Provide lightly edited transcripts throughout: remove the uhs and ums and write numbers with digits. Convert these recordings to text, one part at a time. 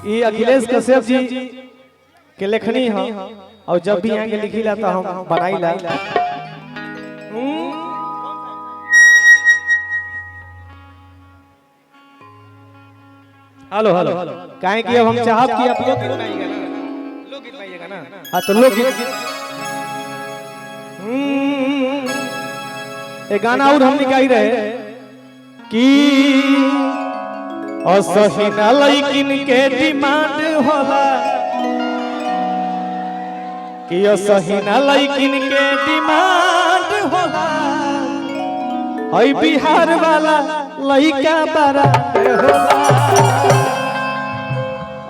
ये अखिलेश कश्यप जी के लेखनी है और जब भी यहाँ के लिखी ला तो हम बनाई ला। हेलो हेलो काहे कि अब हम चाहब कि आप लोग गीत गाइएगा ना हाँ तो लोग एक गाना और हम निकाल रहे कि असही ना लइकिन के डिमांड होला कि असही ना लइकिन के डिमांड होला हई बिहार वाला लइका बड़ा होला।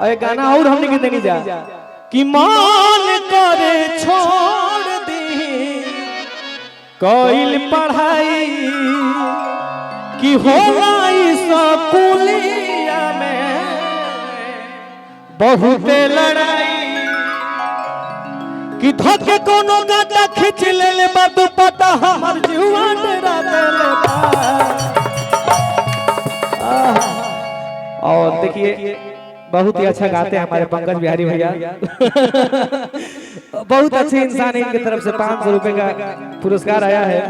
अरे गाना और हमने के देनी जा कि मन करे छोड़ दी कोइल पढ़ाई कि होला स्कूलिया में बहुत लड़ाई कि धोके कोनो गाटा खींच ले बा दुपट्टा हमर जुआ डरा देले बा। और देखिए बहुत ही अच्छा गाते हैं हमारे पंकज बिहारी भैया बहुत अच्छे इंसान है। इनकी तरफ से 500 रुपए का पुरस्कार आया है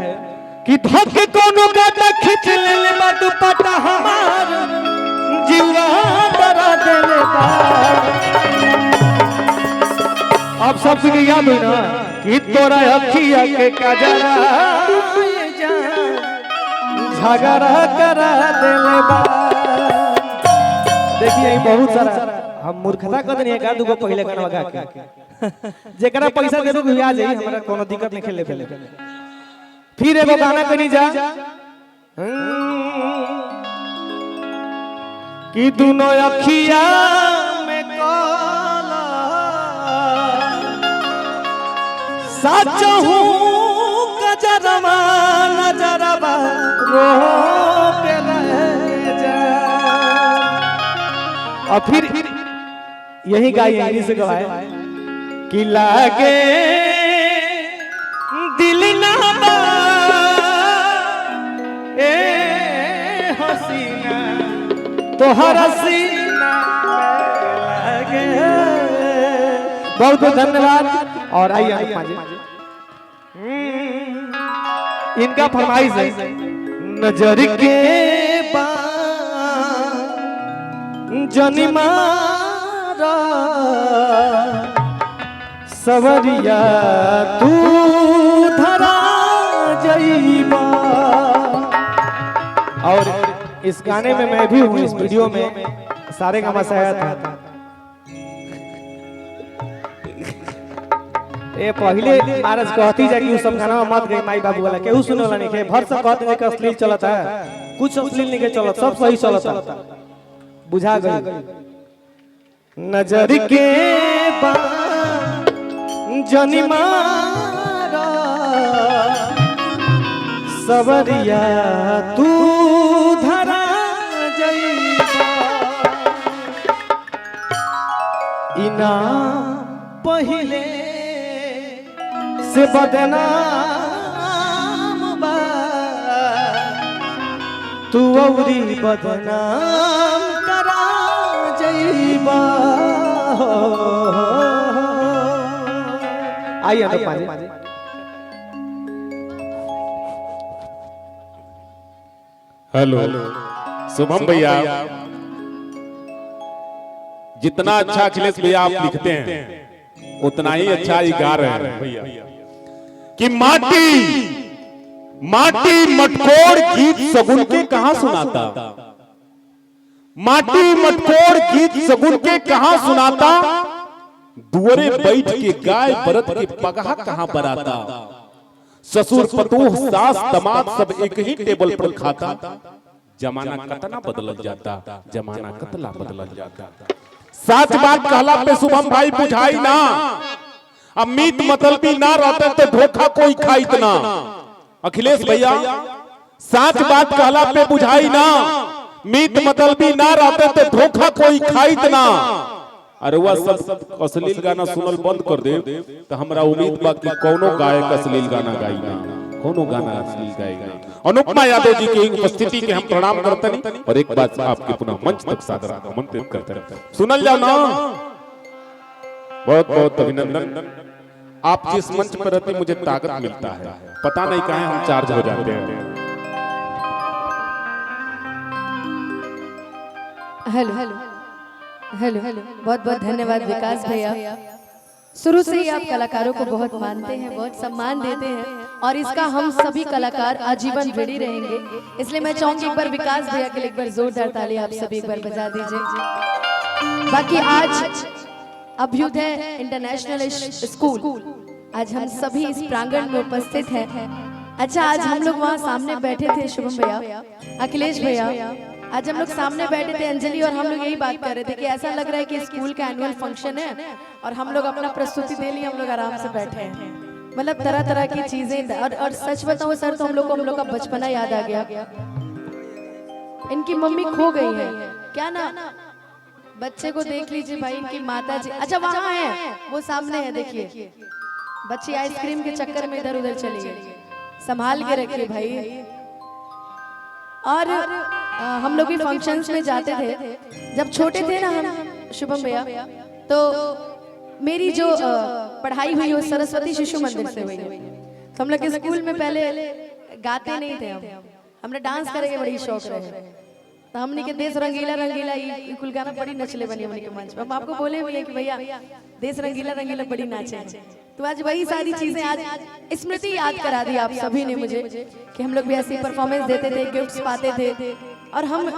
कि धोके कोनो गाटा खींच ले बा दुपट्टा हमार जुआ डरा देले बा। आप सब के याद हो ना कि तोरा अखिया के काजरा झगड़ा करा देले बा। देखिए बहुत सारा हम मूर्खता कर देनी का दुगो पहले गाना गा के जेकरा पैसा देबो कि आ जाई हमरा कोनो दिक्कत नहीं खेले पहले फिर एगो गाना कनी जा कि दोनों अखिया में काला सच हूं गजरवा नजरवा रो के रह जा। और फिर यही गाई इंग्लिश से गवाए कि लागे दिल ना ए हसीना तोहर हसीना लागे। बहुत बहुत धन्यवाद। और आइए इनका फरमाइश है नजर के जनिमारा सवरिया तू धरा जईबा। और इस गाने में मैं भी हूँ इस वीडियो में सारे गामा से आया था। ए पहले महाराज कहती जा कि सब गाना मत गई माई बाबू वाला केहू सुने वाला नहीं के भर सब कहते हैं कि अश्लील चलता है कुछ अश्लील नहीं के चलता सब सही चलता बुझा गई। नजर के जनिमारा सवरिया तू धरा जईबा। इना पहले से बदनाम बा तू औरी बदनाम करा जईबा। आइए तो पाजी हेलो शुभम भैया जितना अच्छा अखिलेश भैया आप लिखते हैं उतना ही अच्छा ही गा रहे हैं भैया कि माटी माटी मटकोड़ गीत सगुन के कहां सुनाता माटी मटकोड़ गीत सगुन के कहां सुनाता दुअरे बैठ के गाय बरत के पगहा कहां बराता ससुर पतोह सास दमाद सब एक ही टेबल पर खाता जमाना कतना बदल जाता जमाना कतला बदल जाता। सच बात कहला पे शुभम भाई बुझाई ना अब मीत मतलबी ना रहते तो धोखा कोई खाइत ना। अखिलेश भैया सच बात कहला पे बुझाई ना मीत मतलबी ना रहते तो धोखा कोई खाइत ना। अरे वह सब अश्लील गाना सुनल बंद कर दे तो हमरा उम्मीद बा कि कोनो गायक अश्लील गाना गाई ना कोनो गाना अश्लील गाएगा। अनुपमा यादव जी की उपस्थिति के हम प्रणाम करते हैं और एक बात आपके पुनः मंच तक सादर आमंत्रित करते हैं। सुनल जाओ ना, बहुत बहुत अभिनंदन। आप जिस मंच पर रहते मुझे ताकत मिलता है, पता नहीं कहां हम चार्ज हो जाते हैं। हेलो हेलो हेलो हेलो, बहुत बहुत धन्यवाद विकास भैया। शुरू से ही आप कलाकारों को बहुत मानते हैं, बहुत सम्मान देते हैं और इसका हम सभी कलाकार आजीवन रेडी रहेंगे। इसलिए मैं चाहूंगी एक बार विकास भैया के लिए एक बार जोरदार ताली आप सभी एक बार बजा दीजिए। बाकी आज अभ्युदय इंटरनेशनल स्कूल, आज हम सभी इस प्रांगण में उपस्थित हैं। अच्छा, आज हम लोग वहाँ सामने बैठे थे, शुभम भैया, अखिलेश भैया, आज हम लोग सामने बैठे थे अंजलि, और हम लोग यही बात कर रहे थे कि ऐसा लग रहा है कि स्कूल का एनुअल फंक्शन है और हम लोग अपना प्रस्तुति दे लिए, हम लोग आराम से बैठे हैं। मतलब तरह तरह की चीजें, और सच बताओ सर, तो हम लोग का बचपना याद आ गया। इनकी मम्मी खो गई है, क्या ना, बच्चे को देख लीजिए भाई, इनकी माता जी, अच्छा वहाँ है, वो सामने है, देखिए बच्ची आइसक्रीम के चक्कर में इधर उधर चली गई, संभाल के रखिए भाई। और हम लोग भी फंक्शंस में जाते थे जब छोटे थे ना हम, शुभम भैया, तो मेरी जो पढ़ाई हुई वो सरस्वती शिशु मंदिर से हुई। तो हम लोग के स्कूल में पहले गाते नहीं थे, हमने डांस करे के बड़ी शौक रहे। तो हमने के देश रंगीला रंगीला ये कुल गाना बड़ी नचले बनी हमने के मंच पे। हम आपको बोले भी कि भैया देश रंगीला रंगीला बड़ी नाचे। तो आज वही सारी चीजें आज स्मृति याद करा दी आप सभी ने मुझे कि हम लोग भी ऐसी परफॉर्मेंस देते थे, गिफ्ट्स पाते थे, और हम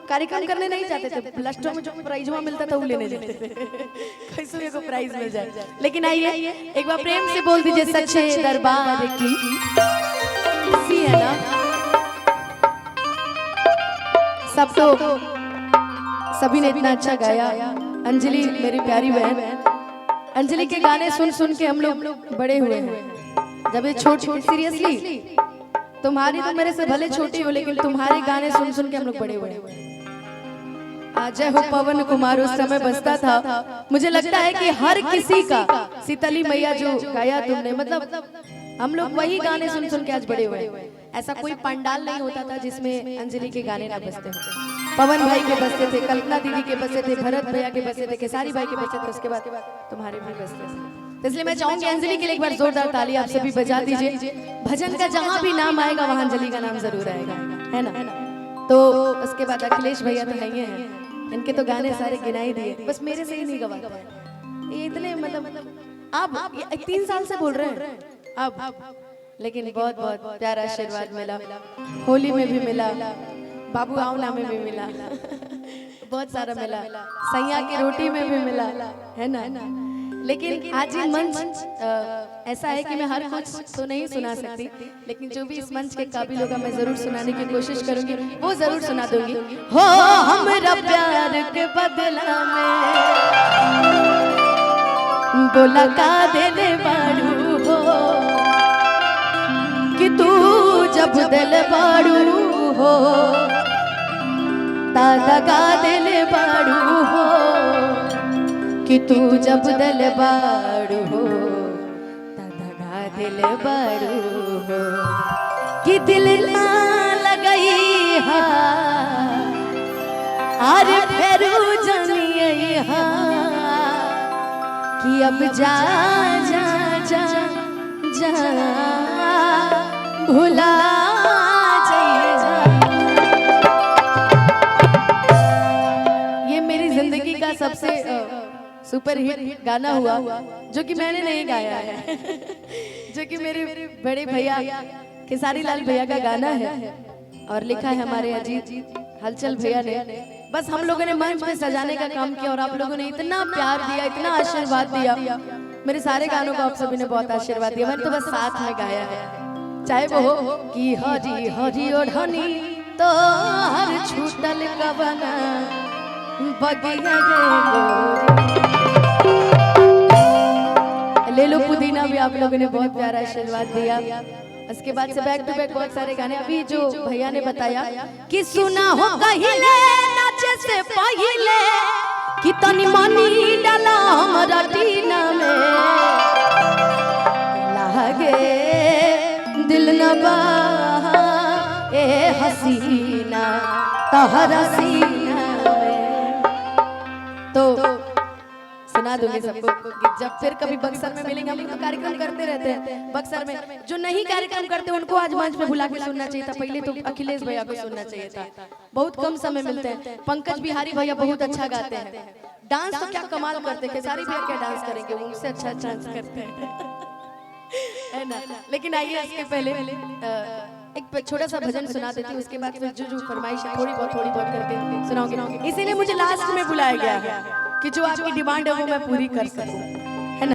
कार्यक्रम करने नहीं जाते थे, प्लस टू में जो प्राइज मिलता था वो लेने जाते थे, कैसे को प्राइज मिल जाए। लेकिन आइए एक बार प्रेम से बोल दीजिए, सच्चे दरबार की सी है ना, सब तो सभी ने इतना अच्छा गाया। अंजलि मेरी प्यारी बहन, अंजलि के गाने सुन सुन के हम लोग बड़े हुए हैं। जब ये छोटी, सीरियसली तुम्हारी तो मेरे से भले छोटी हो, लेकिन तुम्हारे गाने सुन सुन के हम लोग बड़े हुए हैं। जय हो पवन कुमार उस समय बजता था। मुझे लगता है कि हर किसी का सीतली मैया जो गाया तुमने, मतलब हम लोग वही गाने सुन सुन के आज बड़े हुए हैं। ऐसा कोई पंडाल नहीं होता था जिसमें अंजलि के गाने ना बजते हो। पवन भाई के बजते थे, कल्पना दीदी के बजते थे, भरत भैया के बजते थे, खेसारी भाई के बजते थे, उसके बाद तुम्हारे भी बजते थे। तो इसलिए मैं चाहूंगी अंजलि के लिए एक बार जोरदार ताली आप सभी बजा दीजिए। भजन का जहां भी नाम आएगा वहां अंजलि का नाम जरूर आएगा, है ना। तो उसके बाद अखिलेश भैया तो है ही है, इनके तो गाने सारे गिनाई दिए, बस मेरे से ही नहीं गवाते हैं ये इतने, मतलब आप 3 साल से बोल रहे हैं अब, लेकिन बहुत बहुत प्यारा आशीर्वाद मिला, होली में भी मिला, बाबू आंवला में भी मिला, बहुत सारा मिला, सैया की रोटी में भी मिला, है ना। लेकिन आज ये मंच ऐसा है कि मैं हर कुछ तो नहीं सुना सकती, लेकिन जो भी इस मंच के काबिल होगा मैं जरूर सुनाने की कोशिश करूंगी, वो जरूर सुना दूंगी। हो हमरा प्यार के बदला में बोला का देले बाड़ू हो, कि तू जब दिल बाड़ू हो दादा का दिल बाड़ू हो, कि तू जब दिल बाड़ू हो दादा का दिल बाड़ू हो, कि दिल ना लगई हा आर फेरू जनिए हा, कि अब जा जा जा जा भुला जाइए। ये मेरी जिंदगी का सबसे सुपर हिट गाना हुआ, जो कि मैंने नहीं गाया है, जो कि मेरे बड़े भैया खेसारी लाल भैया का गाना है, और लिखा है हमारे अजीत हलचल भैया ने। बस हम लोगों ने मंच में सजाने का काम किया और आप लोगों ने इतना प्यार दिया, इतना आशीर्वाद दिया। मेरे सारे गानों को आप सभी ने बहुत आशीर्वाद दिया, मैंने तो बस साथ में गाया है, चाहे वो हो कि हरी हरी ओढ़नी तो हर छूटल कबना बगिया ले लो पुदीना भी आप लोगों ने बहुत प्यारा आशीर्वाद दिया। उसके बाद से बैक टू बैक बहुत सारे गाने, अभी जो भैया ने बताया कि सुना हो कहिले नाचे से पहिले कि तनी मनी डाला हमरा टीना में, लागे दिल न बा तहरा सीना में। तो सुना दूंगी सबको कि जब फिर कभी बक्सर में मिलेंगे, हम लोग तो कार्यक्रम करते रहते हैं बक्सर में। जो नहीं कार्यक्रम करते उनको आज मंच पे बुला के सुनना चाहिए था। पहले तो अखिलेश भैया को सुनना चाहिए था, बहुत कम समय मिलते हैं। पंकज बिहारी भैया बहुत अच्छा गाते हैं, डांस तो क्या कमाल करते हैं। खेसारी भैया क्या डांस करेंगे, वो उनसे अच्छा डांस करते हैं है ना। लेकिन आइए इसके पहले एक छोटा सा भजन सुना देती हूँ, उसके बाद फिर जो फरमाइश है थोड़ी बहुत करके सुनाऊंगी। इसीलिए मुझे लास्ट में बुलाया गया है कि जो आपकी डिमांड है वो मैं पूरी कर सकूं।